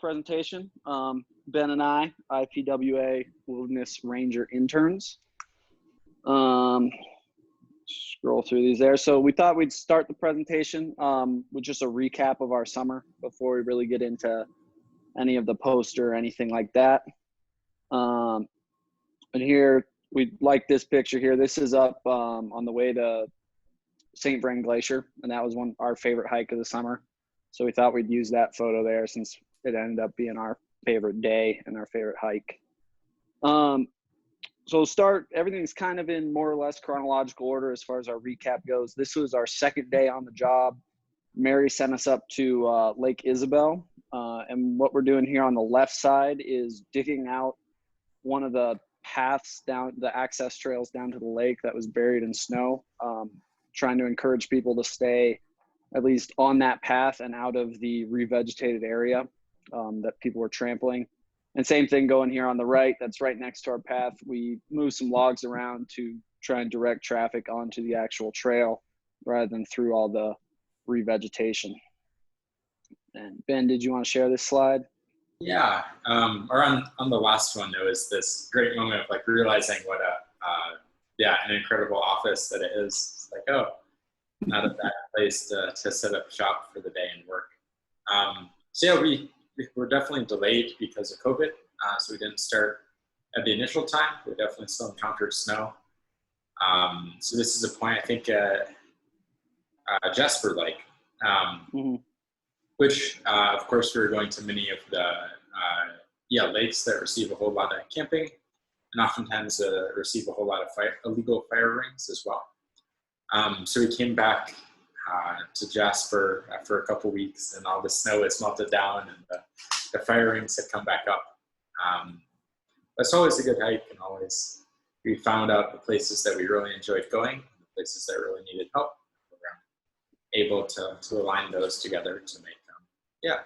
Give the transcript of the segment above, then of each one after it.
presentation. Ben and I, IPWA Wilderness Ranger interns. Scroll through these there. So we thought we'd start the presentation with just a recap of our summer before we really get into any of the poster or anything like that. And here, we like this picture here. This is up on the way to St. Vrain Glacier, and that was our favorite hike of the summer. So we thought we'd use that photo there since it ended up being our favorite day and our favorite hike. So everything's kind of in more or less chronological order as far as our recap goes. This was our second day on the job. Mary sent us up to Lake Isabel. And what we're doing here on the left side is digging out one of the paths down, the access trails down to the lake that was buried in snow, trying to encourage people to stay at least on that path and out of the revegetated area that people were trampling. And same thing going here on the right, that's right next to our path. We moved some logs around to try and direct traffic onto the actual trail rather than through all the revegetation. And Ben, did you want to share this slide? Yeah, or on the last one, there was this great moment of like realizing what an incredible office that it is. It's like, oh, not a bad place to set up shop for the day and work. So yeah, we were definitely delayed because of COVID. So we didn't start at the initial time. We definitely still encountered snow. So this is a point, I think, Jasper Lake, which of course we were going to many of the lakes that receive a whole lot of camping and oftentimes receive a whole lot of illegal fire rings as well. So we came back to Jasper for a couple weeks, and all the snow has melted down and the fire rings had come back up. That's always a good hike, and always we found out the places that we really enjoyed going, the places that really needed help. We were able to align those together to make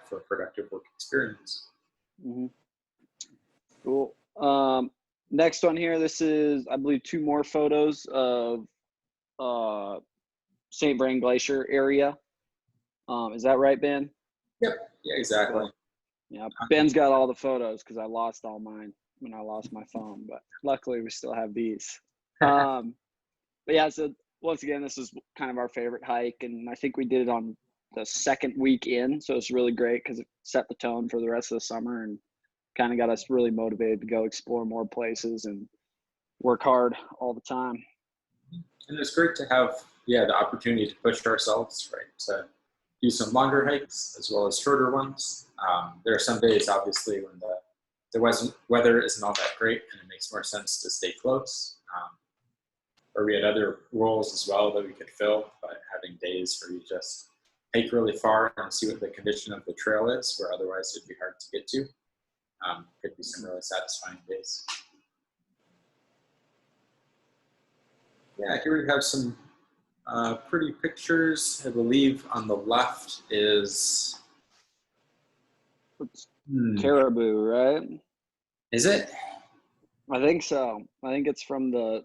for a productive work experience. Mm-hmm. Cool. Next one here, this is, I believe, 2 more photos of St. Vrain Glacier area. Is that right, Ben? Yep. Yeah, exactly. Yeah, Ben's got all the photos because I lost all mine when I lost my phone, but luckily we still have these. But yeah, so once again, this is kind of our favorite hike, and I think we did it on the second week in, so it's really great because it set the tone for the rest of the summer and kind of got us really motivated to go explore more places and work hard all the time. And it's great to have the opportunity to push ourselves, right, to do some longer hikes as well as shorter ones. There are some days, obviously, when the weather isn't all that great and it makes more sense to stay close. Or we had other roles as well that we could fill by having days where you just hike really far and see what the condition of the trail is, where otherwise it'd be hard to get to. Could be some really satisfying days. Yeah, here we have some pretty pictures. I believe on the left is Caribou, right? Is it? I think so. I think it's from on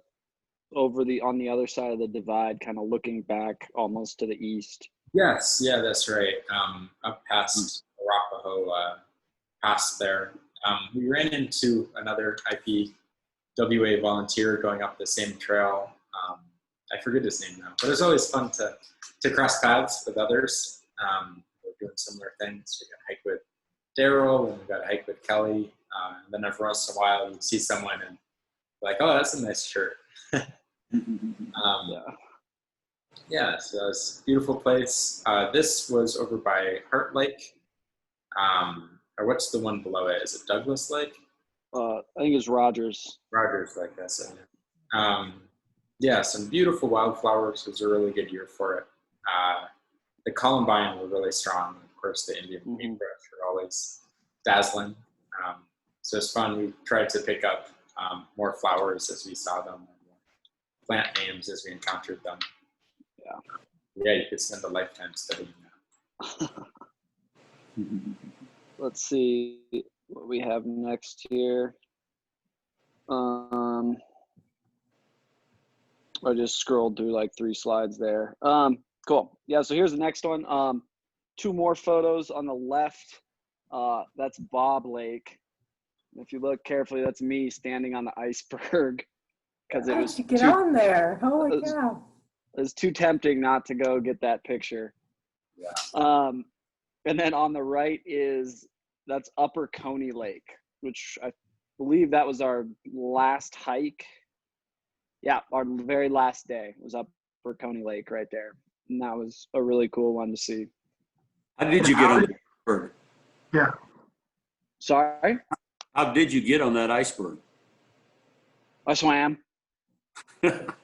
the other side of the divide, kind of looking back almost to the east. Yes, yeah, that's right. Up past Arapahoe, past there. We ran into another IPWA volunteer going up the same trail. I forget his name now, but it was always fun to cross paths with others. We're doing similar things. We got to hike with Daryl, and we got to hike with Kelly. And then every once in a while, you see someone and like, oh, that's a nice shirt. Yeah, so it's a beautiful place. This was over by Heart Lake. Or what's the one below it? Is it Douglas Lake? I think it's Rogers. Rogers Lake, that's it. Yeah, some beautiful wildflowers. It was a really good year for it. The columbine were really strong. Of course, the Indian paintbrush were always dazzling. So it's fun. We tried to pick up more flowers as we saw them, plant names as we encountered them. Yeah, you could spend a lifetime studying that. Let's see what we have next here. I just scrolled through like 3 slides there. Cool. Yeah, so here's the next one. 2 more photos on the left. That's Bob Lake. If you look carefully, that's me standing on the iceberg because How did you get on there? Holy cow. It was too tempting not to go get that picture. Yeah. And then on the right that's Upper Coney Lake, which I believe that was our last hike. Yeah, our very last day was Upper Coney Lake right there. And that was a really cool one to see. How did you get on the iceberg? Yeah. Sorry? How did you get on that iceberg? I swam. A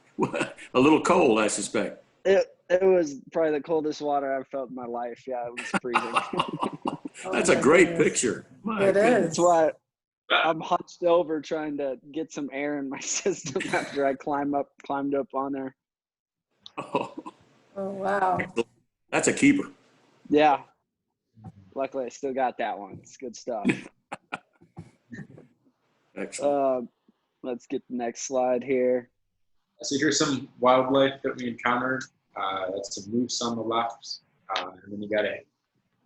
little cold, I suspect. It was probably the coldest water I've felt in my life. Yeah, it was freezing. That's a great picture. It is. That's why I'm hunched over trying to get some air in my system after I climbed up on there. Oh, wow. that's a keeper. Yeah. Luckily, I still got that one. It's good stuff. Excellent. Let's get the next slide here. So here's some wildlife that we encountered. That's some moose on the left. And then you got a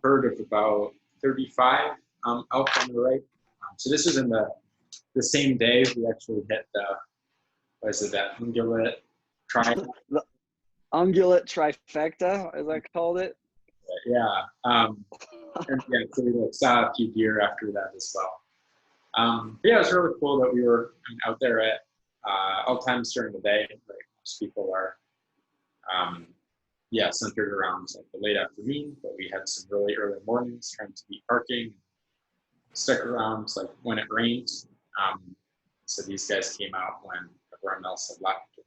herd of about 35 elk on the right. So this was in the same day we actually hit that ungulate The ungulate trifecta, as I called it. Yeah. And yeah, so we saw a few deer after that as well. Yeah, it was really cool that we were out there at all times during the day. Like most people are, centered around like the late afternoon, but we had some really early mornings trying to beat parking, stuck around like when it rained. So these guys came out when everyone else had left.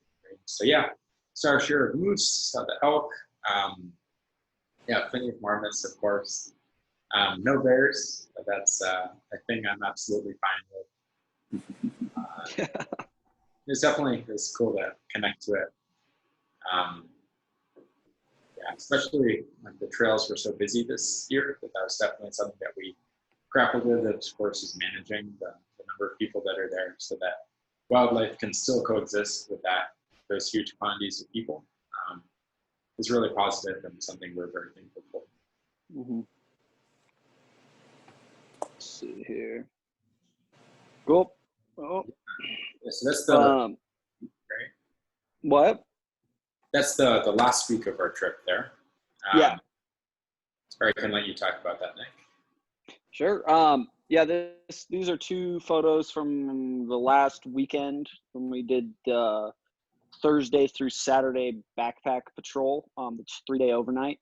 So yeah, saw our share of moose, saw the elk. Plenty of marmots, of course. No bears, but that's a thing I'm absolutely fine with. It's cool to connect to it. Especially when the trails were so busy this year, that was definitely something that we grappled with. Of course, is managing the number of people that are there so that wildlife can still coexist with those huge quantities of people. Is really positive and something we're very thankful for. Mm-hmm. Let's see here. Cool. Oh. Yeah, so that's the right? What? That's the last week of our trip there. Yeah. Or I can let you talk about that, Nick. Sure. These are two photos from the last weekend when we did Thursday through Saturday backpack patrol. It's 3-day overnight,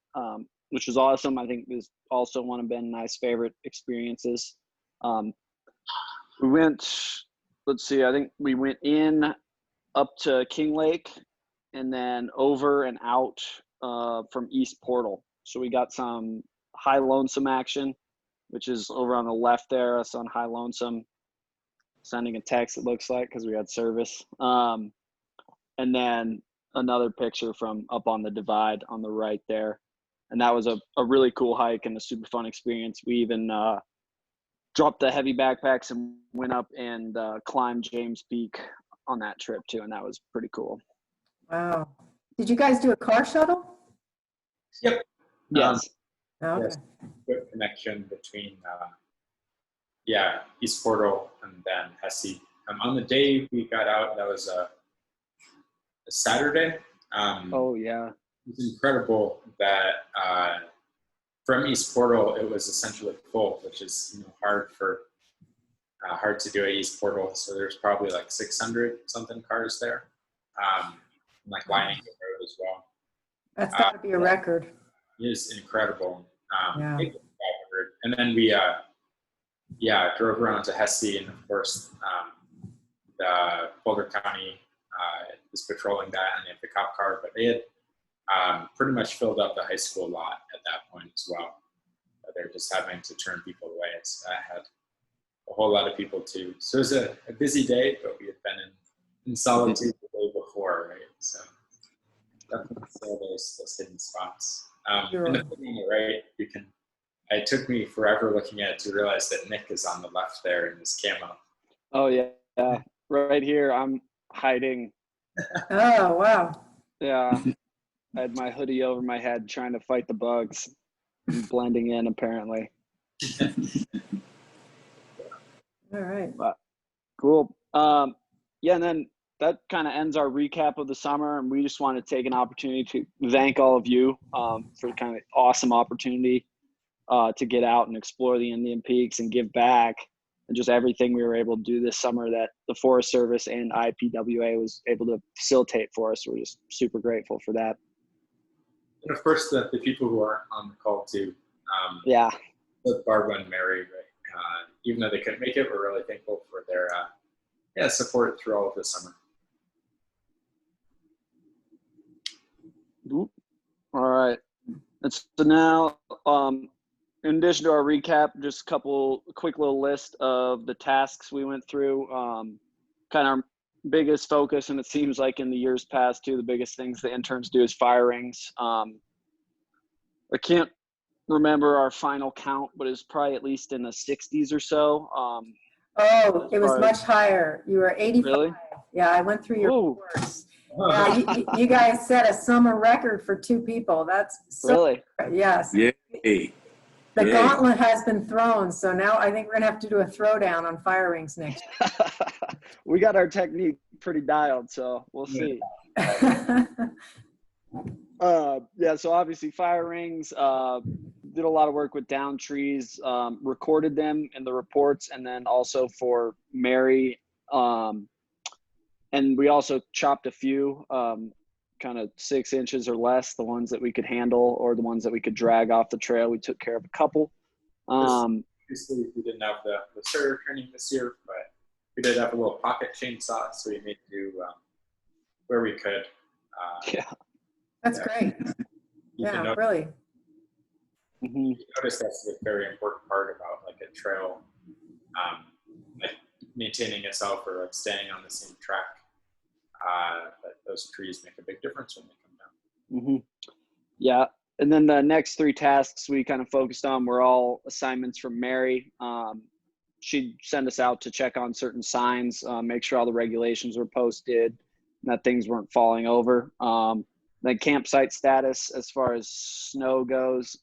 which was awesome. I think it was also one of Ben and I's favorite experiences. We went, I think we went in up to King Lake and then over and out from East Portal. So we got some High Lonesome action, which is over on the left there. Us on High Lonesome, sending a text, it looks like, because we had service. And then another picture from up on the divide on the right there. And that was a really cool hike and a super fun experience. We even dropped the heavy backpacks and went up and climbed James Peak on that trip too. And that was pretty cool. Wow. Did you guys do a car shuttle? Yep. Yes. Okay. Yes. Good connection between East Portal and then Hesse. On the day we got out, that was a Saturday. Oh yeah. It was incredible that from East Portal it was essentially full, which is hard to do at East Portal. So there's probably like 600 something cars there, like lining the road as well. That's got to be a record. It is incredible. Yeah. And then we drove around to Hesse, and of course the Boulder County was patrolling that, and they had the cop car, but they had pretty much filled up the high school lot at that point as well. They're just having to turn people away. So that had a whole lot of people too. So it was a busy day, but we had been in solitude the day before, right? So definitely saw those hidden spots. Sure. And the thing on the right, it took me forever looking at it to realize that Nick is on the left there in this camo. Oh yeah. Right here, I'm hiding. Oh, wow. Yeah. I had my hoodie over my head trying to fight the bugs. I'm blending in apparently. All right. Cool. Yeah, and then that kind of ends our recap of the summer, and we just want to take an opportunity to thank all of you for kind of awesome opportunity to get out and explore the Indian Peaks and give back, and just everything we were able to do this summer that the Forest Service and IPWA was able to facilitate for us. We're just super grateful for that. And of course, the people who are on the call too. Yeah. Barbara and Mary, right? Even though they couldn't make it, we're really thankful for their support through all of the summer. All right. And so now, in addition to our recap, just a quick little list of the tasks we went through. Kind of our biggest focus, and it seems like in the years past too, the biggest things the interns do is firings. I can't remember our final count, but it's probably at least in the 60s or so. Oh, it was much higher. You were 85. Really? Yeah, I went through your Ooh. course. Yeah, you guys set a summer record for 2 people. That's so, Really? yes. Yay. The Yay. gauntlet has been thrown, so now I think we're gonna have to do a throwdown on fire rings next year. We got our technique pretty dialed, so we'll see. Yeah, so obviously fire rings, did a lot of work with down trees, recorded them in the reports, and then also for Mary, and we also chopped a few, kind of 6 inches or less, the ones that we could handle or the ones that we could drag off the trail. We took care of a couple. Obviously, we didn't have the server training this year, but we did have a little pocket chainsaw, so we made do where we could. Yeah. That's great. Yeah, really. You notice that's a very important part about like a trail, like maintaining itself or like staying on the same track. That those trees make a big difference when they come down. Yeah, and then the next 3 tasks we kind of focused on were all assignments from Mary. She'd send us out to check on certain signs, make sure all the regulations were posted, and that things weren't falling over. Then campsite status as far as snow goes,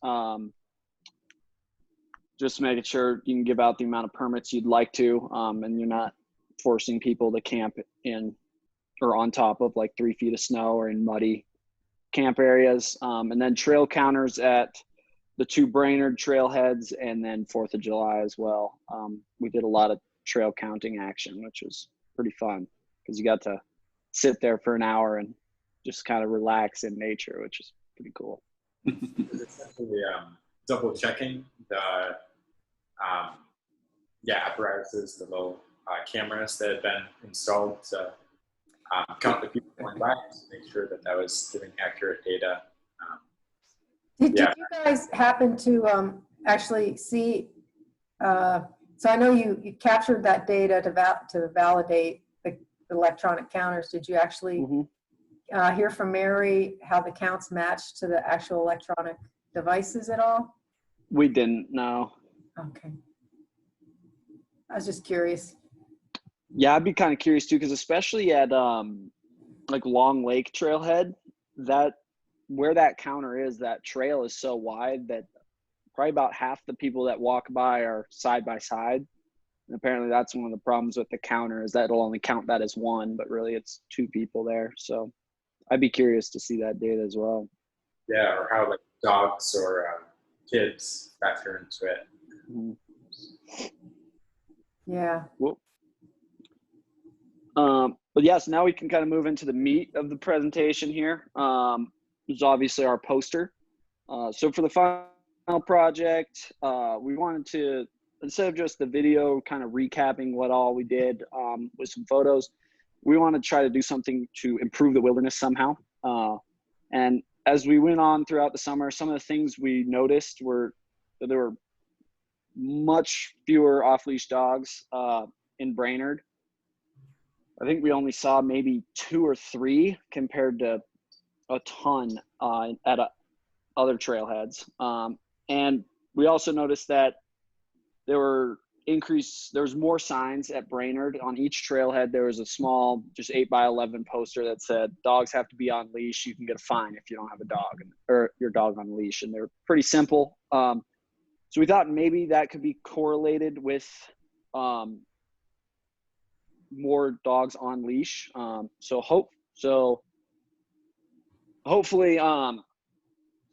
just making sure you can give out the amount of permits you'd like to, and you're not forcing people to camp in or on top of like 3 feet of snow or in muddy camp areas. And then trail counters at the 2 Brainerd trailheads, and then 4th of July as well. We did a lot of trail counting action, which was pretty fun because you got to sit there for an hour and just kind of relax in nature, which is pretty cool. Essentially, double checking the apparatuses, the little cameras that had been installed to count the people going by, to make sure that was giving accurate data. Did you guys happen to actually see, so I know you captured that data to validate the electronic counters. Did you actually hear from Mary how the counts matched to the actual electronic devices at all? We didn't, no. Okay. I was just curious. Yeah, I'd be kind of curious too, because especially at like Long Lake Trailhead, that where that counter is, that trail is so wide that probably about half the people that walk by are side by side. And apparently that's one of the problems with the counter, is that it'll only count that as 1, but really it's 2 people there. So I'd be curious to see that data as well. Yeah, or how like dogs or kids factor into it. Yeah. Well, but yes, now we can kind of move into the meat of the presentation here. This is obviously our poster. So for the final project, we wanted to, instead of just the video kind of recapping what all we did with some photos, we want to try to do something to improve the wilderness somehow. And as we went on throughout the summer, some of the things we noticed were that there were much fewer off-leash dogs in Brainerd. I think we only saw maybe 2 or 3 compared to a ton at other trailheads. And we also noticed that there was more signs at Brainerd. On each trailhead, there was a small, just 8x11 poster that said, dogs have to be on leash. You can get a fine if you don't have a dog or your dog on leash. And they're pretty simple. So we thought maybe that could be correlated with more dogs on leash. Hopefully,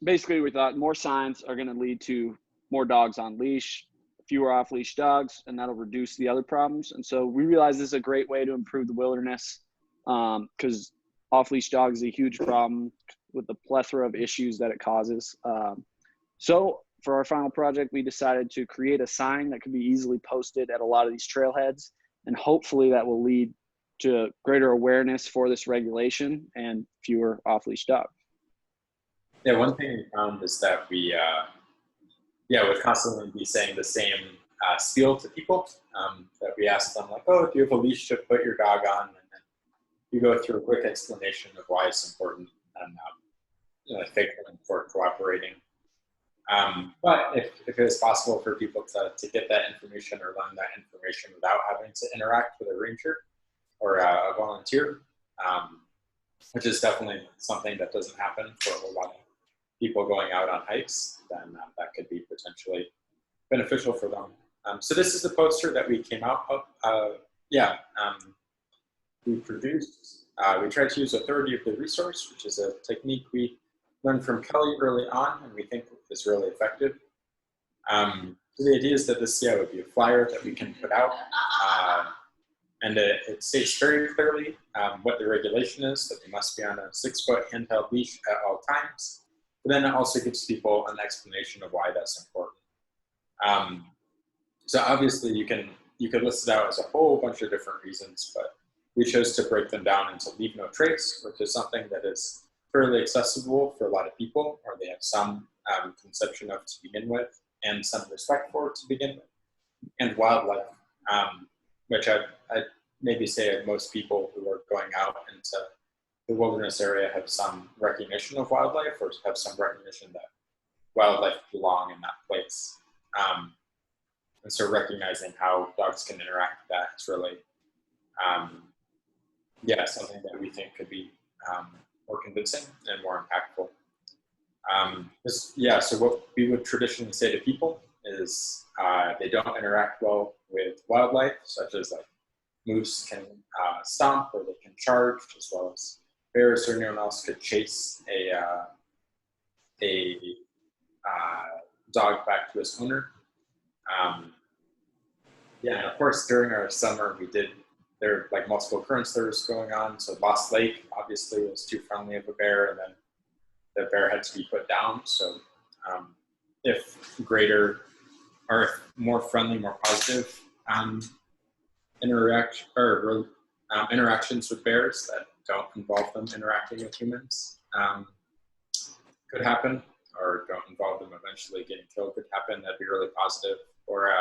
basically we thought more signs are going to lead to more dogs on leash, fewer off leash dogs, and that'll reduce the other problems. And so we realized this is a great way to improve the wilderness, because off leash dogs is a huge problem with the plethora of issues that it causes. So for our final project, we decided to create a sign that could be easily posted at a lot of these trailheads, and hopefully that will lead to greater awareness for this regulation and fewer off-leash dogs. Yeah, one thing we found is that we would constantly be saying the same spiel to people. That we ask them, like, oh, do you have a leash to put your dog on? And then you go through a quick explanation of why it's important, and thank them for cooperating. But if it is possible for people to get that information or learn that information without having to interact with a ranger or a volunteer, which is definitely something that doesn't happen for a whole lot of people going out on hikes, then that could be potentially beneficial for them. So this is the poster that we came out of. We produced. We tried to use authority of the resource, which is a technique we learned from Kelly early on, and we think is really effective. So the idea is that this would be a flyer that we can put out, and it states very clearly what the regulation is, that they must be on a 6-foot handheld leash at all times. But then it also gives people an explanation of why that's important. So obviously you could list it out as a whole bunch of different reasons, but we chose to break them down into leave no trace, which is something that is fairly accessible for a lot of people, or they have some conception of to begin with, and some respect for to begin with, and wildlife, which I'd maybe say most people who are going out into the wilderness area have some recognition of wildlife, or have some recognition that wildlife belong in that place. And so recognizing how dogs can interact with that is really, something that we think could be more convincing and more impactful. So what we would traditionally say to people is they don't interact well with wildlife, such as like moose can stomp, or they can charge, as well as bears or anyone else could chase a dog back to its owner. And of course, during our summer, there were like multiple currents that was going on. So Lost Lake obviously was too friendly of a bear, and then the bear had to be put down. So if greater, or if more friendly, more positive interactions with bears that don't involve them interacting with humans could happen, or don't involve them eventually getting killed could happen, that'd be really positive. Or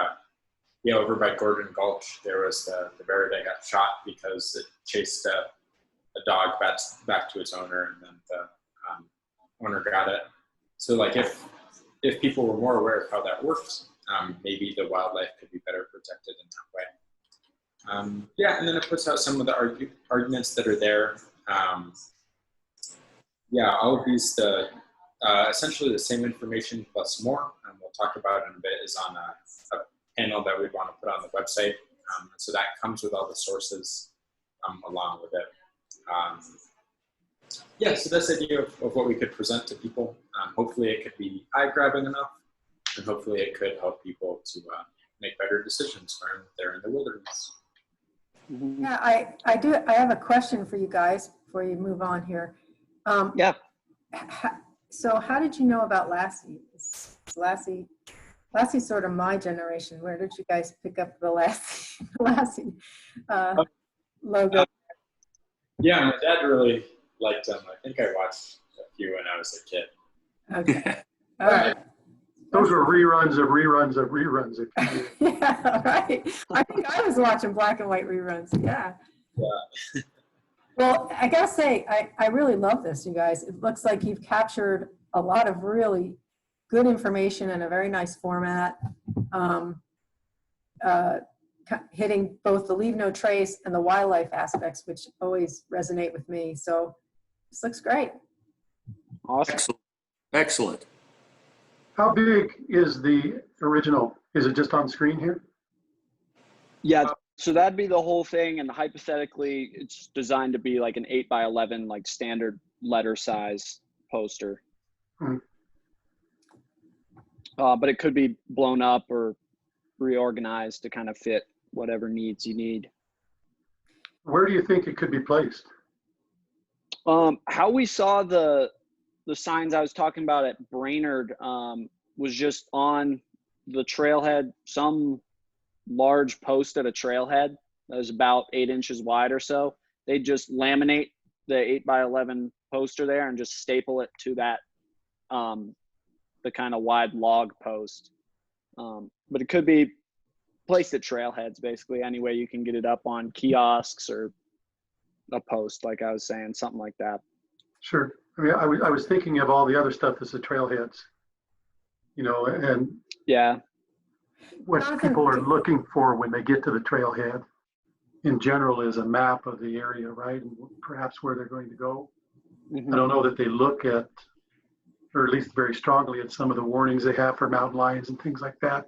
over by Gordon Gulch, there was the bear that got shot because it chased a dog back to its owner, and then the owner got it. So like if people were more aware of how that works, maybe the wildlife could be better protected in that way. And then it puts out some of the arguments that are there. All of these, essentially the same information plus more, and we'll talk about in a bit, is on a panel that we'd want to put on the website. So that comes with all the sources along with it. So that's the idea of what we could present to people. Hopefully it could be eye-grabbing enough, and hopefully it could help people to make better decisions when they're in the wilderness. Yeah, I have a question for you guys before you move on here. So how did you know about Lassie? Lassie's sort of my generation. Where did you guys pick up the Lassie logo? My dad really liked them. I think I watched a few when I was a kid. Okay. All right. Those were reruns of reruns of reruns. Yeah, right. I think I was watching black and white reruns. Yeah. Well, I gotta say, I really love this, you guys. It looks like you've captured a lot of really good information in a very nice format, hitting both the leave no trace and the wildlife aspects, which always resonate with me. So this looks great. Awesome. Excellent. How big is the original? Is it just on screen here? Yeah, so that'd be the whole thing, and hypothetically, it's designed to be like an 8x11, like standard letter size poster. Hmm. But it could be blown up or reorganized to kind of fit whatever needs you need. Where do you think it could be placed? How we saw the signs I was talking about at Brainerd was just on the trailhead, some large post at a trailhead that was about 8 inches wide or so. They just laminate the 8x11 poster there and just staple it to that, the kind of wide log post. But it could be placed at trailheads, basically any way you can get it up on kiosks or a post, like I was saying, something like that. Sure. I mean, I was thinking of all the other stuff that's at trailheads, you know, and Yeah. what Jonathan, people are looking for when they get to the trailhead in general is a map of the area, right? And perhaps where they're going to go. Mm-hmm. I don't know that they look at, or at least very strongly at, some of the warnings they have for mountain lions and things like that.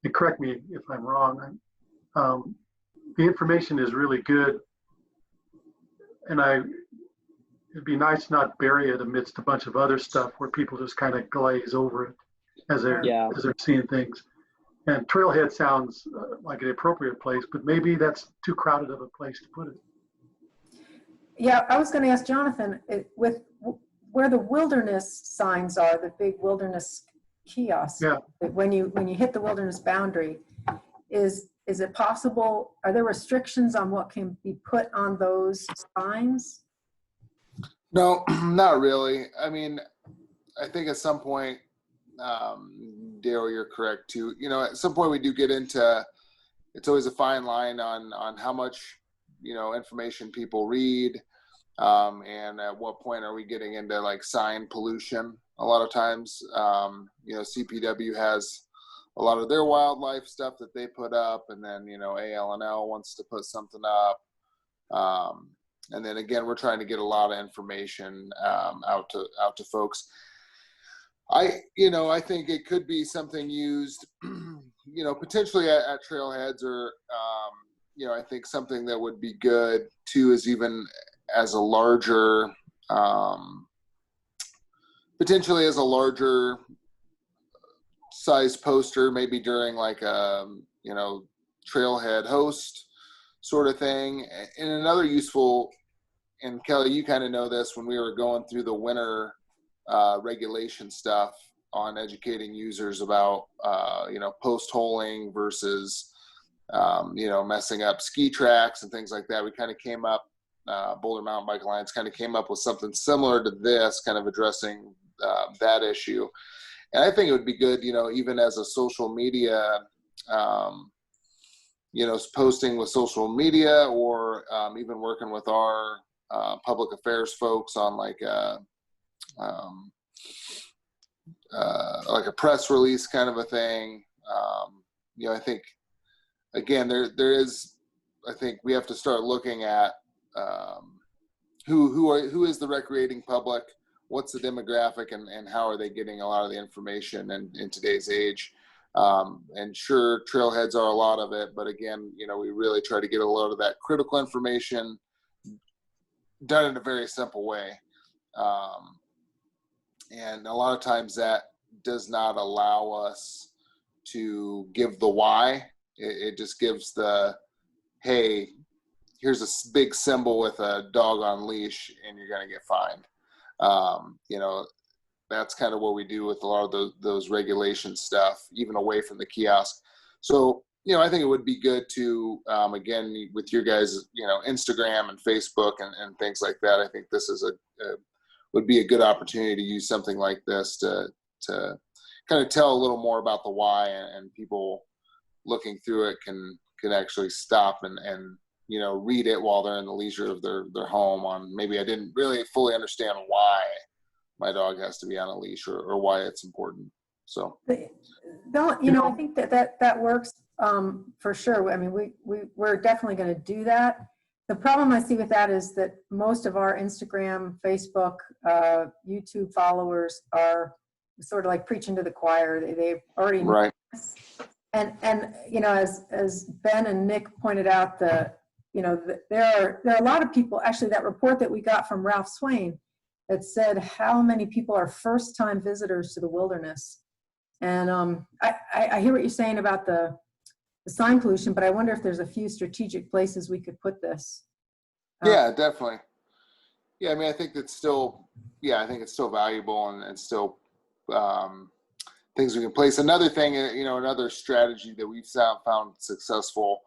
And correct me if I'm wrong. The information is really good, and it'd be nice not bury it amidst a bunch of other stuff where people just kind of glaze over it as they're seeing things. And trailhead sounds like an appropriate place, but maybe that's too crowded of a place to put it. Yeah, I was going to ask Jonathan, with where the wilderness signs are, the big wilderness kiosks, Yeah. when you hit the wilderness boundary, is it possible, are there restrictions on what can be put on those signs? No, not really. I mean, I think at some point, Daryl, you're correct too. You know, at some point we do get into, it's always a fine line on how much, you know, information people read, and at what point are we getting into like sign pollution. A lot of times, you know, CPW has a lot of their wildlife stuff that they put up, and then, you know, AL&L wants to put something up. And then again, we're trying to get a lot of information out to folks. I think it could be something used, you know, potentially at trailheads, or, you know, I think something that would be good too is even as a larger, potentially as a larger size poster, maybe during like a, you know, trailhead host sort of thing. And another useful, and Kelly, you kind of know this, when we were going through the winter regulation stuff on educating users about, you know, post holing versus, you know, messing up ski tracks and things like that. We kind of came up, Boulder Mountain Bike Alliance kind of came up with something similar to this, kind of addressing that issue. And I think it would be good, you know, even as a social media, you know, posting with social media, or even working with our public affairs folks on like a press release kind of a thing. You know, I think again, there is, I think we have to start looking at who is the recreating public, what's the demographic, and how are they getting a lot of the information in today's age. And sure, trailheads are a lot of it, but again, you know, we really try to get a lot of that critical information done in a very simple way. And a lot of times that does not allow us to give the why. It just gives the, hey, here's a big symbol with a dog on leash and you're going to get fined. You know, that's kind of what we do with a lot of those regulation stuff, even away from the kiosk. So, you know, I think it would be good to, again, with your guys, you know, Instagram and Facebook and things like that. I think this is would be a good opportunity to use something like this to kind of tell a little more about the why, and people looking through it can actually stop and you know, read it while they're in the leisure of their home. On maybe I didn't really fully understand why my dog has to be on a leash, or why it's important. So, You know, I think that works for sure. I mean, we're definitely going to do that. The problem I see with that is that most of our Instagram, Facebook, YouTube followers are sort of like preaching to the choir. They already know Right. this. And you know, as Ben and Nick pointed out, there are a lot of people, actually that report that we got from Ralph Swain that said how many people are first-time visitors to the wilderness. And I hear what you're saying about the sign pollution, but I wonder if there's a few strategic places we could put this. Yeah, definitely. Yeah, I mean, I think it's still valuable and still things we can place. Another thing, another strategy that we've found successful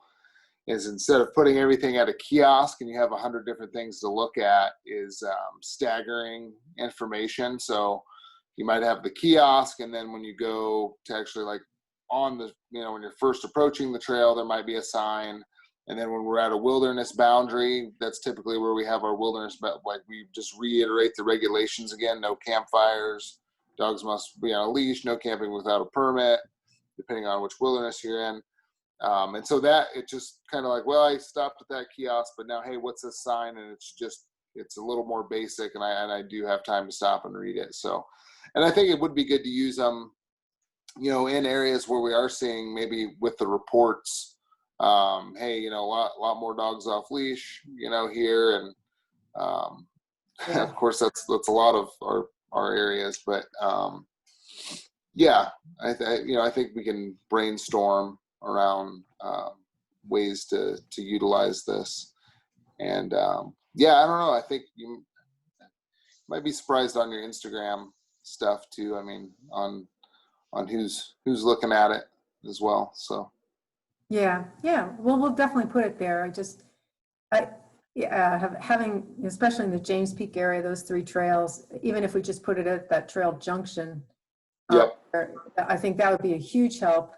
is instead of putting everything at a kiosk and you have 100 different things to look at, is staggering information. So you might have the kiosk, and then when you go to actually like on the, when you're first approaching the trail, there might be a sign. And then when we're at a wilderness boundary, that's typically where we have our wilderness, but like we just reiterate the regulations again: no campfires, dogs must be on a leash, no camping without a permit, depending on which wilderness you're in. And so that, it just kind of like, well, I stopped at that kiosk, but now, hey, what's this sign? And it's a little more basic, and I do have time to stop and read it. So, and I think it would be good to use them, in areas where we are seeing maybe with the reports, hey, a lot more dogs off leash, here. And, of course that's a lot of our areas, but, yeah, I think we can brainstorm around, ways to utilize this. And, yeah, I don't know. I think you might be surprised on your Instagram stuff too. I mean, on who's looking at it as well. So. Yeah. Well, we'll definitely put it there. Having, especially in the James Peak area, those 3 trails, even if we just put it at that trail junction, Yep. I think that would be a huge help.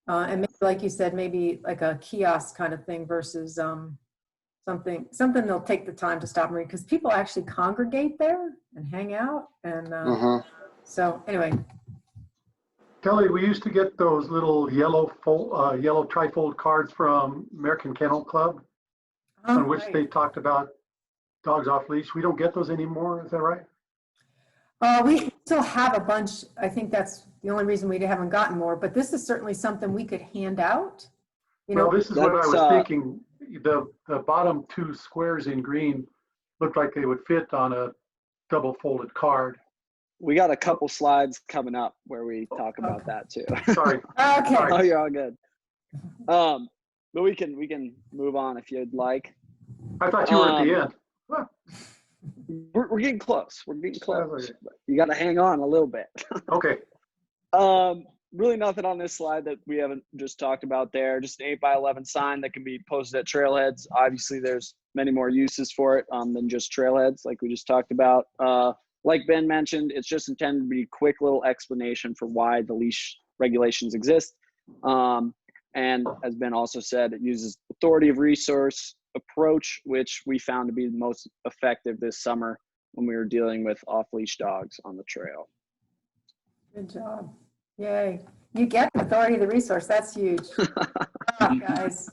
And maybe, like you said, maybe like a kiosk kind of thing versus something they'll take the time to stop and read, because people actually congregate there and hang out. And so anyway. Kelly, we used to get those little yellow trifold cards from American Kennel Club, on which they talked about dogs off leash. We don't get those anymore. Is that right? We still have a bunch. I think that's the only reason we haven't gotten more, but this is certainly something we could hand out. Well, this is what I was thinking. The bottom 2 squares in green looked like they would fit on a double folded card. We got a couple slides coming up where we talk about that too. Sorry. Okay. Oh, you're all good. But we can move on if you'd like. I thought you were at the end. Well, we're getting close. We're getting close. But you got to hang on a little bit. okay. Really nothing on this slide that we haven't just talked about there. Just an 8x11 sign that can be posted at trailheads. Obviously, there's many more uses for it than just trailheads, like we just talked about. Like Ben mentioned, it's just intended to be a quick little explanation for why the leash regulations exist. And as Ben also said, it uses authority of resource approach, which we found to be the most effective this summer when we were dealing with off-leash dogs on the trail. Good job. Yay. You get the authority of the resource. That's huge. Guys.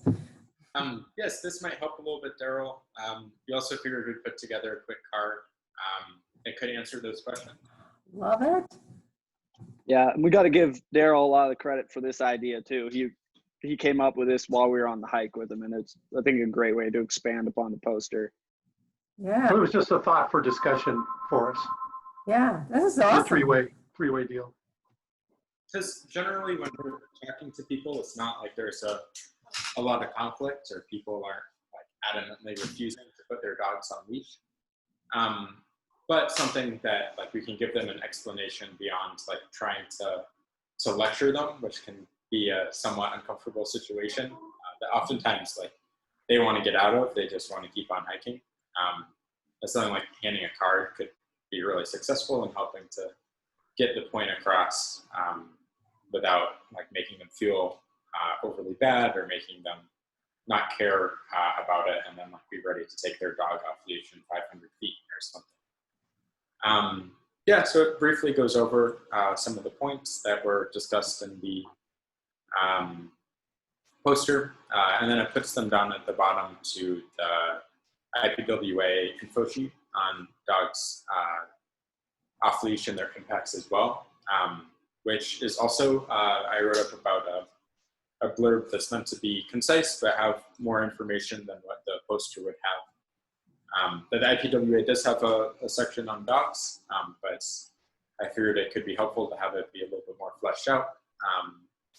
Yes, this might help a little bit, Daryl. We also figured we'd put together a quick card that could answer those questions. Love it. Yeah, and we got to give Daryl a lot of the credit for this idea too. He came up with this while we were on the hike with him, and it's, I think, a great way to expand upon the poster. Yeah. Well, it was just a thought for discussion for us. Yeah, this is awesome. A three-way deal. Because generally when we're talking to people, it's not like there's a lot of conflict or people aren't like adamantly refusing to put their dogs on leash. But something that like we can give them an explanation beyond like trying to lecture them, which can be a somewhat uncomfortable situation that oftentimes like they want to get out of. They just want to keep on hiking. Something like handing a card could be really successful in helping to get the point across without like making them feel overly bad or making them not care about it and then like be ready to take their dog off leash in 500 feet or something. Yeah, so it briefly goes over some of the points that were discussed in the poster, and then it puts them down at the bottom to the IPWA info sheet on dogs off leash and their impacts as well. which is also, I wrote up about a blurb that's meant to be concise, but have more information than what the poster would have. But the IPWA does have a section on dogs, but I figured it could be helpful to have it be a little bit more fleshed out.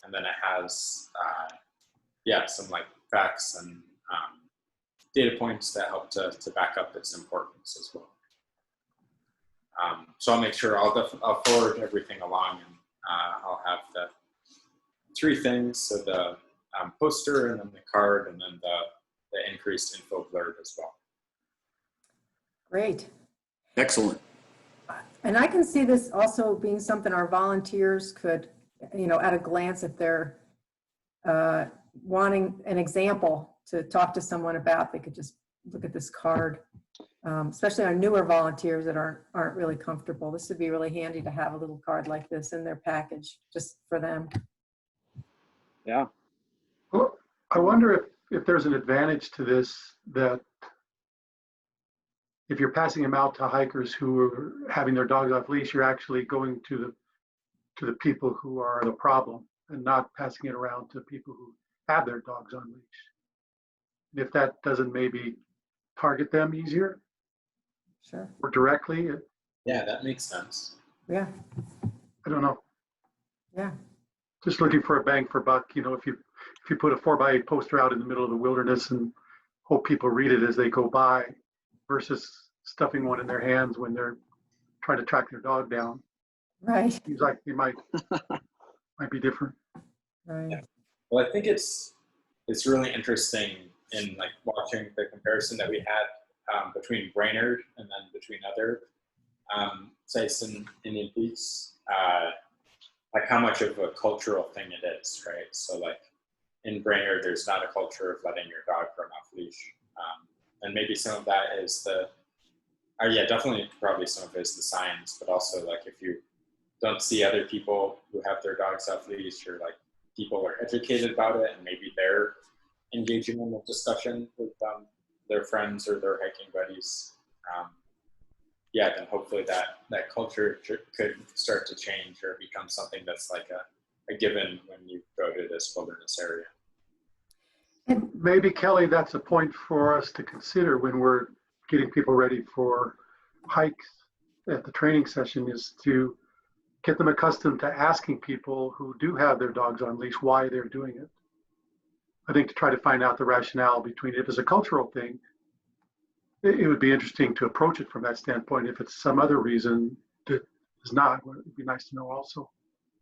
And then it has, some like facts and data points that help to back up its importance as well. So I'll make sure I'll forward everything along, and I'll have the 3 things. So the poster, and then the card, and then the increased info blurb as well. Great. Excellent. And I can see this also being something our volunteers could, at a glance, if they're wanting an example to talk to someone about, they could just look at this card. Especially our newer volunteers that aren't really comfortable. This would be really handy to have a little card like this in their package just for them. Yeah. Well, I wonder if there's an advantage to this, that if you're passing them out to hikers who are having their dogs off leash, you're actually going to the people who are the problem, and not passing it around to people who have their dogs on leash. And if that doesn't maybe target them easier, Sure. or directly, Yeah, that makes sense. Yeah. I don't know. Yeah. Just looking for a bang for buck. If you put a 4x8 poster out in the middle of the wilderness and hope people read it as they go by, versus stuffing one in their hands when they're trying to track their dog down. Right. Seems like it might be different. Right. Yeah. Well, I think it's really interesting in like watching the comparison that we had between Brainerd and then between other sites in Indian Peaks, like how much of a cultural thing it is, right? So like in Brainerd, there's not a culture of letting your dog run off leash. And maybe some of that is definitely probably some of it is the signs, but also like if you don't see other people who have their dogs off leash, or like people are educated about it and maybe they're engaging in a discussion with their friends or their hiking buddies, then hopefully that culture could start to change or become something that's like a given when you go to this wilderness area. Maybe, Kelly, that's a point for us to consider when we're getting people ready for hikes at the training session, is to get them accustomed to asking people who do have their dogs on leash why they're doing it. I think to try to find out the rationale between it. If it's a cultural thing, it would be interesting to approach it from that standpoint. If it's some other reason that is not, it'd be nice to know also.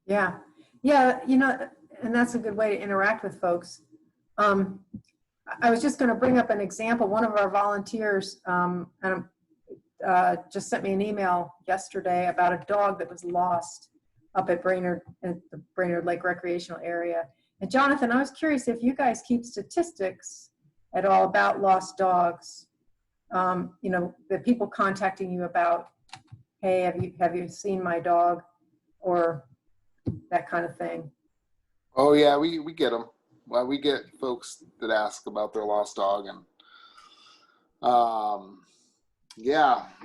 Yeah. And that's a good way to interact with folks. I was just going to bring up an example. One of our volunteers just sent me an email yesterday about a dog that was lost up at the Brainerd Lake Recreational Area. And Jonathan, I was curious if you guys keep statistics at all about lost dogs. The people contacting you about, hey, have you seen my dog, or that kind of thing. Oh yeah, we get them. Well, we get folks that ask about their lost dog, and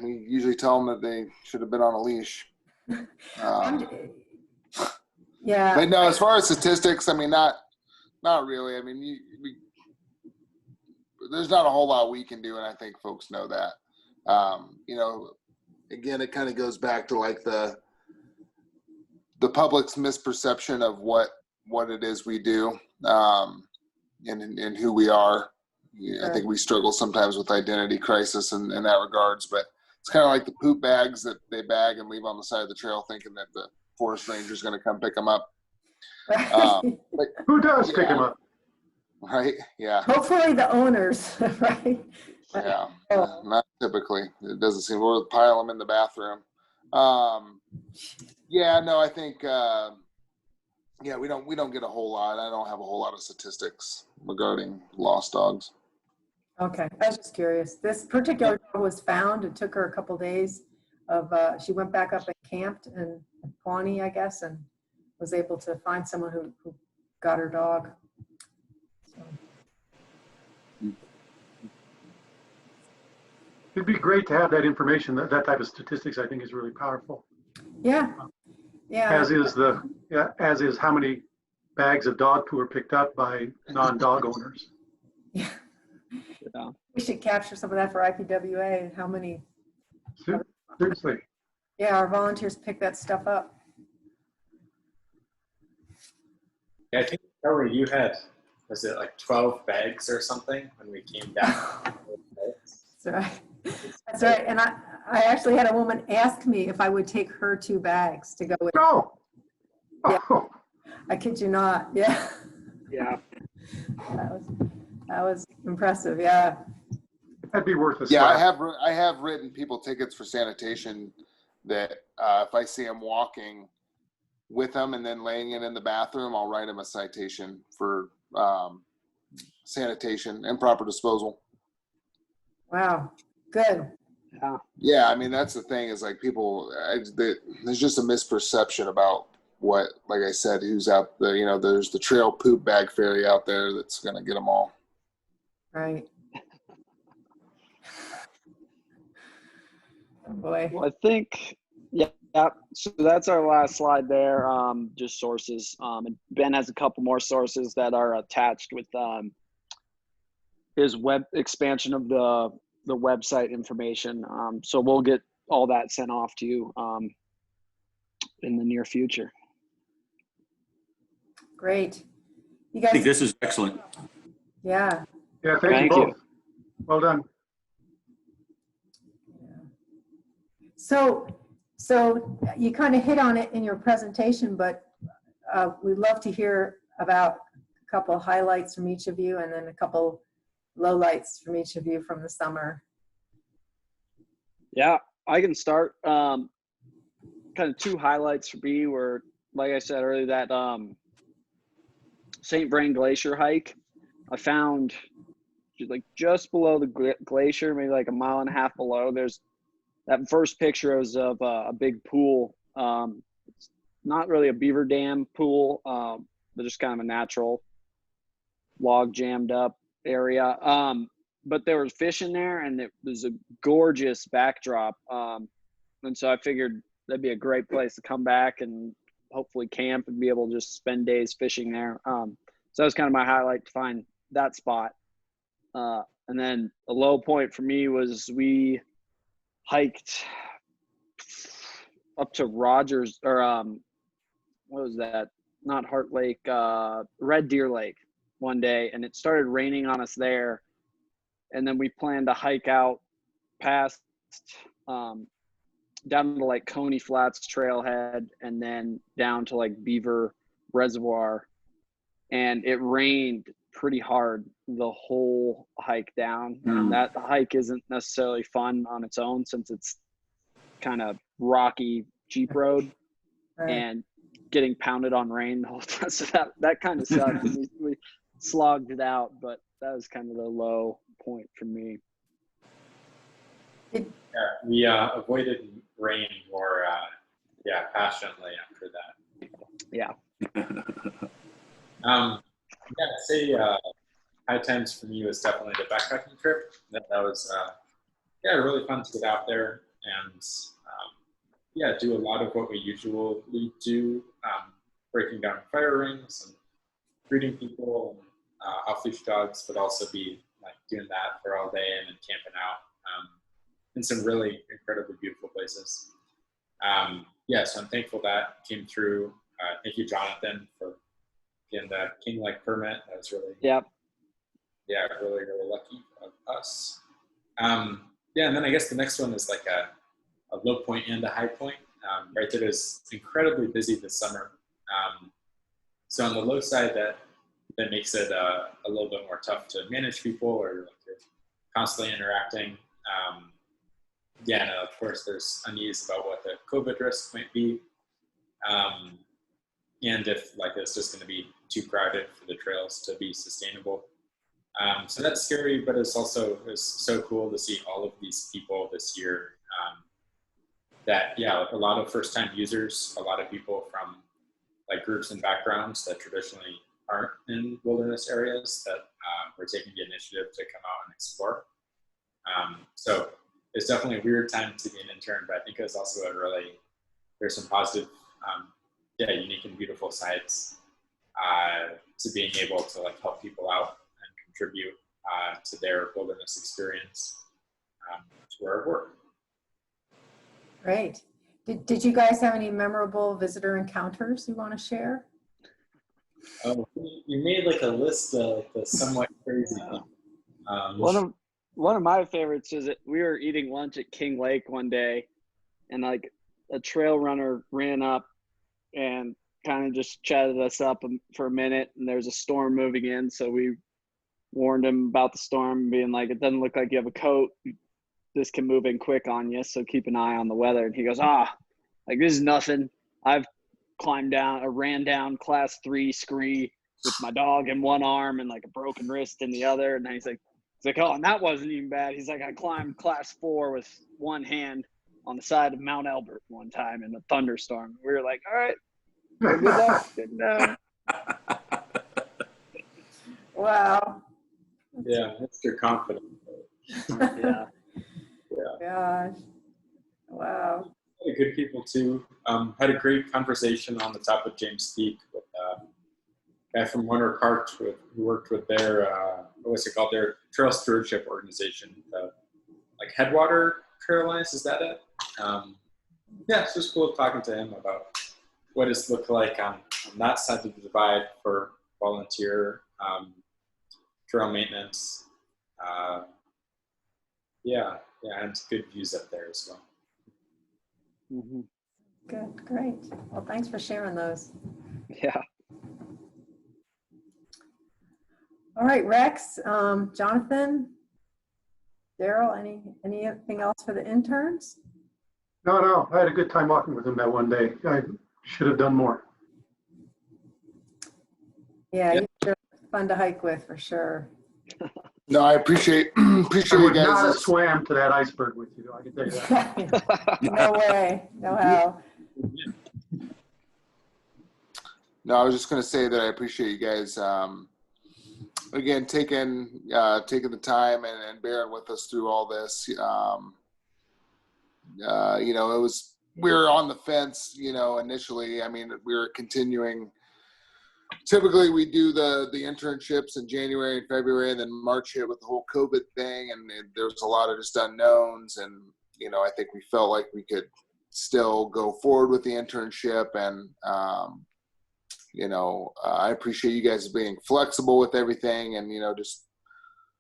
we usually tell them that they should have been on a leash. Yeah. But no, as far as statistics, I mean, not really. I mean, there's not a whole lot we can do, and I think folks know that. Again, it kind of goes back to like the public's misperception of what it is we do, and who we are. I think we struggle sometimes with identity crisis in that regards, but it's kind of like the poop bags that they bag and leave on the side of the trail thinking that the forest ranger is going to come pick them up. But who does pick them up? Right? Yeah. Hopefully the owners, right? Yeah. Not typically. It doesn't seem. We'll pile them in the bathroom. I think. We don't get a whole lot. I don't have a whole lot of statistics regarding lost dogs. Okay, I was just curious. This particular dog was found. It took her a couple days she went back up and camped in Pawnee, I guess, and was able to find someone who got her dog. So. It'd be great to have that information. That type of statistics, I think, is really powerful. Yeah. Yeah. as is how many bags of dog poo are picked up by non-dog owners. Yeah. Yeah. We should capture some of that for IPWA. How many? Seriously. Yeah, our volunteers pick that stuff up. Yeah, I think Trevor, you had, was it like 12 bags or something when we came back? That's right. That's right. And I actually had a woman ask me if I would take her 2 bags to go with. No. Yeah. Oh, I kid you not. Yeah. Yeah. That was impressive. Yeah. that'd be worth a Yeah, slap. I have written people tickets for sanitation that if I see them walking with them and then laying it in the bathroom, I'll write them a citation for sanitation, improper disposal. Wow. Good. Yeah. Yeah, I mean, that's the thing is like people, there's just a misperception about what, like I said, who's out there. You know, there's the trail poop bag fairy out there that's going to get them all. Right. Oh boy. Well, I think, yeah. So that's our last slide there. Just sources. And Ben has a couple more sources that are attached with his web expansion of the website information. So we'll get all that sent off to you in the near future. Great. You I think guys, this is excellent. yeah. Yeah, Thank you you. both. Well done. So you kind of hit on it in your presentation, but we'd love to hear about a couple of highlights from each of you and then a couple lowlights from each of you from the summer. Yeah, I can start. Kind of 2 highlights for me were, like I said earlier, that St. Vrain Glacier hike. I found like just below the glacier, maybe like a mile and a half below. There's that first picture was of a big pool. It's not really a beaver dam pool, but just kind of a natural log jammed up area. But there was fish in there, and it was a gorgeous backdrop. And so I figured that'd be a great place to come back and hopefully camp and be able to just spend days fishing there. So that was kind of my highlight, to find that spot. And then a low point for me was we hiked up to Rogers, or what was that? Not Heart Lake, Red Deer Lake one day, and it started raining on us there. And then we planned to hike out past down to like Coney Flats trailhead and then down to like Beaver Reservoir. And it rained pretty hard the whole hike down. And that hike isn't necessarily fun on its own, since it's kind of rocky Jeep road Right. and getting pounded on rain the whole time. So that kind of sucked. we slogged it out, but that was kind of the low point for me. Yeah, we avoided rain more, passionately after that. Yeah. I'd say high times for me was definitely the backpacking trip. That was really fun to get out there and do a lot of what we usually do, breaking down fire rings and greeting people and off-leash dogs, but also be like doing that for all day and then camping out in some really incredibly beautiful places. So I'm thankful that came through. Thank you, Jonathan, for getting the King-like permit. That was really, really, really lucky of us. And then I guess the next one is like a low point and a high point. Right, that is incredibly busy this summer. So on the low side, that makes it a little bit more tough to manage people, or like you're constantly interacting. And of course, there's unease about what the COVID risk might be, and if like it's just going to be too crowded for the trails to be sustainable. So that's scary, but it's so cool to see all of these people this year. Like a lot of first-time users, a lot of people from like groups and backgrounds that traditionally aren't in wilderness areas that were taking the initiative to come out and explore. So it's definitely a weird time to be an intern, but I think it's also there's some positive unique and beautiful sites, to being able to like help people out and contribute to their wilderness experience to our work. Great. Did you guys have any memorable visitor encounters you want to share? Oh, you made like a list of the somewhat crazy things. One of my favorites is that we were eating lunch at King Lake one day, and like a trail runner ran up and kind of just chatted us up for a minute, and there's a storm moving in, so we warned him about the storm, being like, it doesn't look like you have a coat, this can move in quick on you, so keep an eye on the weather. And he goes, like, this is nothing. I've ran down class 3 scree with my dog in one arm and like a broken wrist in the other. And then he's like, oh, and that wasn't even bad. He's like, I climbed class 4 with one hand on the side of Mount Elbert one time in a thunderstorm. We were like, all right, good luck. Good Wow. Yeah, Mr. Confident. Yeah. Gosh. Wow. Good people too. Had a great conversation on the top of James Peak with a guy from Winter Park who worked with their, what was it called? Their trail stewardship organization, like Headwater Trail Lines, is that it? Yeah, it's just cool talking to him about what it's looked like on that side of the divide for volunteer trail maintenance. And good views up there as well. Mm-hmm. Good, great. Well, thanks for sharing those. Yeah. All right, Rex, Jonathan, Daryl, anything else for the interns? No, I had a good time walking with him that one day. I should have done more. Yeah, you're fun to hike with for sure. No, I appreciate I you would not have guys. swam to that iceberg with you, I can tell you that. No way, no how. No, I was just going to say that I appreciate you guys, again, taking the time and bearing with us through all this. We were on the fence, initially. I mean, we were continuing. Typically, we do the internships in January and February, and then March hit with the whole COVID thing, and there was a lot of just unknowns. And I think we felt like we could still go forward with the internship. And I appreciate you guys being flexible with everything, and just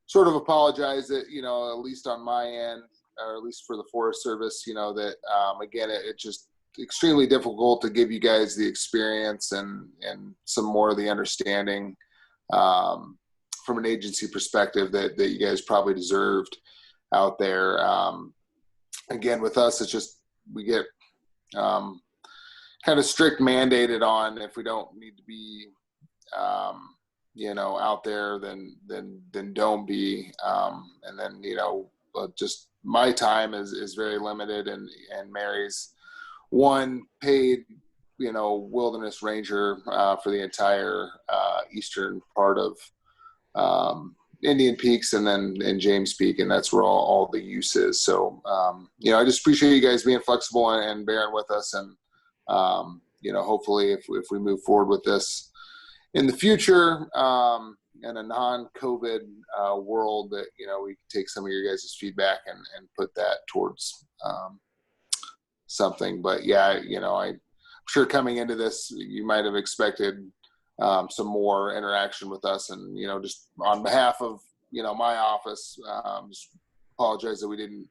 sort of apologize that at least on my end, or at least for the Forest Service, that again, it's just extremely difficult to give you guys the experience and some more of the understanding from an agency perspective that you guys probably deserved out there. Again, with us, it's just we get kind of strict mandated on if we don't need to be out there, then don't be. And then just my time is very limited, and Mary's one paid wilderness ranger for the entire eastern part of Indian Peaks and then in James Peak, and that's where all the use is. So I just appreciate you guys being flexible and bearing with us, and hopefully if we move forward with this in the future in a non-COVID world, that we can take some of your guys' feedback and put that towards something. But I'm sure coming into this, you might have expected some more interaction with us, and just on behalf of my office, just apologize that we didn't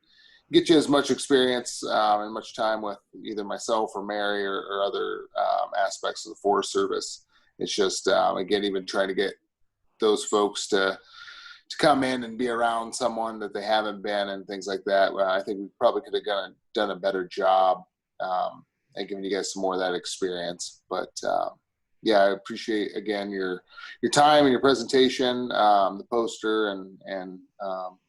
get you as much experience and much time with either myself or Mary or other aspects of the Forest Service. It's just again, even trying to get those folks to come in and be around someone that they haven't been and things like that. Well, I think we probably could have done a better job at giving you guys some more of that experience. But I appreciate again your time and your presentation, the poster, and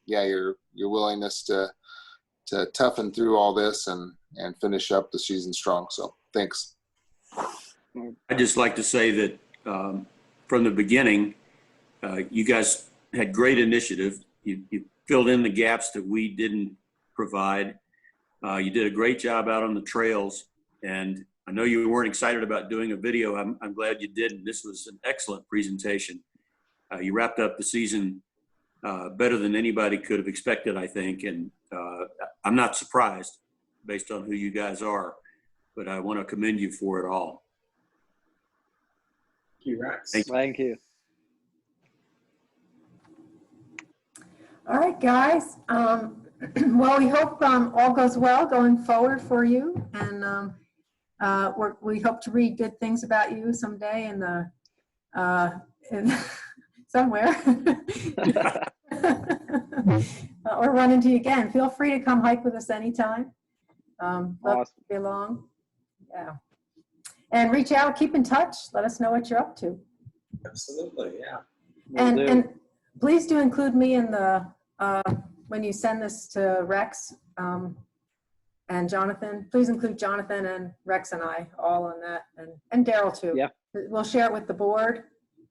your willingness to toughen through all this and finish up the season strong. So thanks. I'd just like to say that from the beginning, you guys had great initiative. You filled in the gaps that we didn't provide. You did a great job out on the trails, and I know you weren't excited about doing a video. I'm glad you did. This was an excellent presentation. You wrapped up the season better than anybody could have expected, I think. And I'm not surprised based on who you guys are, but I want to commend you for it all. Thank you, Rex. Thank you. All right, guys. Well, we hope all goes well going forward for you, and we hope to read good things about you someday in the somewhere, or run into you again. Feel free to come hike with us anytime. Love Awesome. to be along. Yeah, and reach out, keep in touch. Let us know what you're up to. Absolutely, yeah. And please do include me in the when you send this to Rex and Jonathan. Please include Jonathan and Rex and I all on that, and Daryl too. Yeah. We'll share it with the board,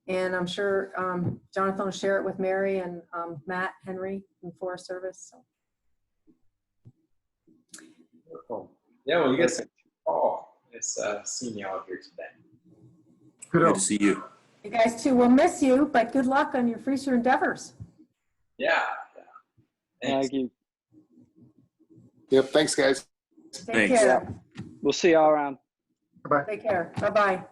and I'm sure Jonathan will share it with Mary and Matt Henry from Forest Service. So. Cool. Yeah, well, you guys, it's seeing y'all here today. Good to see you. You guys too. We'll miss you, but good luck on your future endeavors. Yeah. Thanks. Thank you. Yep. Thanks, guys. Take care. We'll see y'all around. Bye-bye. Take care. Bye-bye.